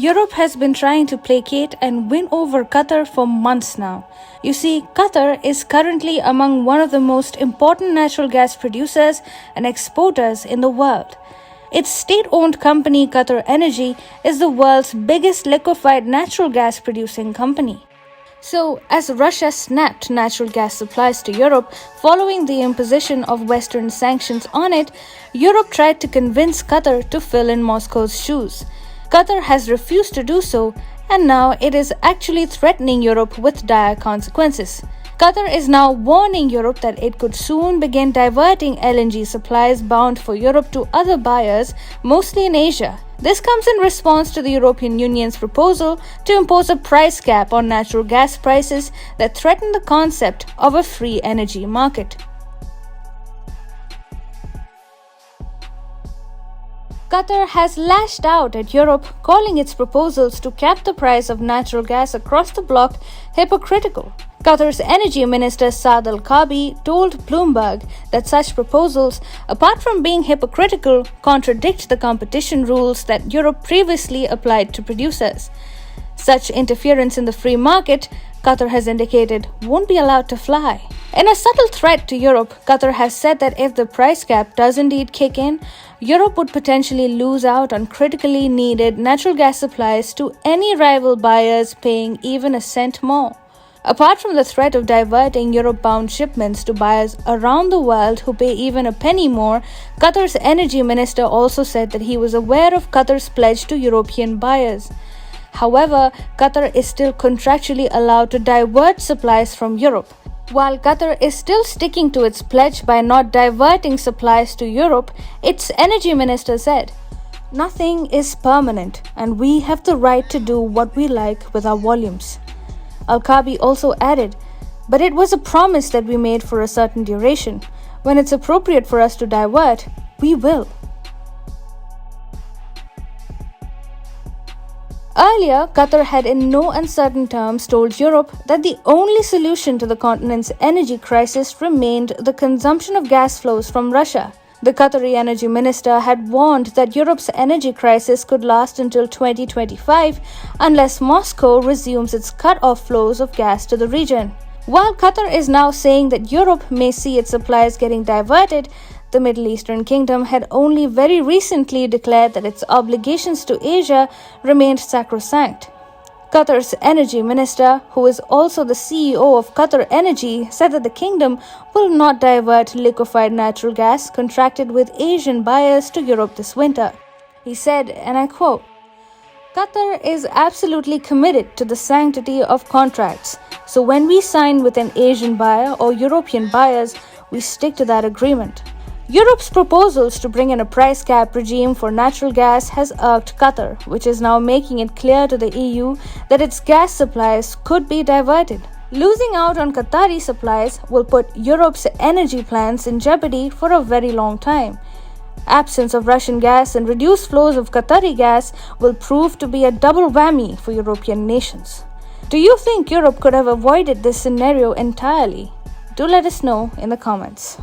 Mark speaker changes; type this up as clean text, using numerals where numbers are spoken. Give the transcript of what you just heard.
Speaker 1: Europe has been trying to placate and win over Qatar for months now. You see, Qatar is currently among one of the most important natural gas producers and exporters in the world. Its state-owned company Qatar Energy is the world's biggest liquefied natural gas producing company. So, as Russia snapped natural gas supplies to Europe following the imposition of Western sanctions on it, Europe tried to convince Qatar to fill in Moscow's shoes. Qatar has refused to do so, and now it is actually threatening Europe with dire consequences. Qatar is now warning Europe that it could soon begin diverting LNG supplies bound for Europe to other buyers, mostly in Asia. This comes in response to the European Union's proposal to impose a price cap on natural gas prices that threaten the concept of a free energy market. Qatar has lashed out at Europe, calling its proposals to cap the price of natural gas across the bloc hypocritical. Qatar's energy minister Saad Al-Kaabi told Bloomberg that such proposals, apart from being hypocritical, contradict the competition rules that Europe previously applied to producers. Such interference in the free market, Qatar has indicated, won't be allowed to fly. In a subtle threat to Europe, Qatar has said that if the price cap does indeed kick in, Europe would potentially lose out on critically needed natural gas supplies to any rival buyers paying even a cent more. Apart from the threat of diverting Europe-bound shipments to buyers around the world who pay even a penny more, Qatar's energy minister also said that he was aware of Qatar's pledge to European buyers. However, Qatar is still contractually allowed to divert supplies from Europe. While Qatar is still sticking to its pledge by not diverting supplies to Europe, its energy minister said, "Nothing is permanent, and we have the right to do what we like with our volumes." Al-Kaabi also added, "But it was a promise that we made for a certain duration. When it's appropriate for us to divert, we will." Earlier, Qatar had in no uncertain terms told Europe that the only solution to the continent's energy crisis remained the consumption of gas flows from Russia. The Qatari energy minister had warned that Europe's energy crisis could last until 2025 unless Moscow resumes its cut-off flows of gas to the region. While Qatar is now saying that Europe may see its supplies getting diverted, the Middle Eastern kingdom had only very recently declared that its obligations to Asia remained sacrosanct. Qatar's energy minister, who is also the CEO of Qatar Energy, said that the kingdom will not divert liquefied natural gas contracted with Asian buyers to Europe this winter. He said, and I quote, "Qatar is absolutely committed to the sanctity of contracts. So when we sign with an Asian buyer or European buyers, we stick to that agreement." Europe's proposals to bring in a price cap regime for natural gas has irked Qatar, which is now making it clear to the EU that its gas supplies could be diverted. Losing out on Qatari supplies will put Europe's energy plans in jeopardy for a very long time. Absence of Russian gas and reduced flows of Qatari gas will prove to be a double whammy for European nations. Do you think Europe could have avoided this scenario entirely? Do let us know in the comments.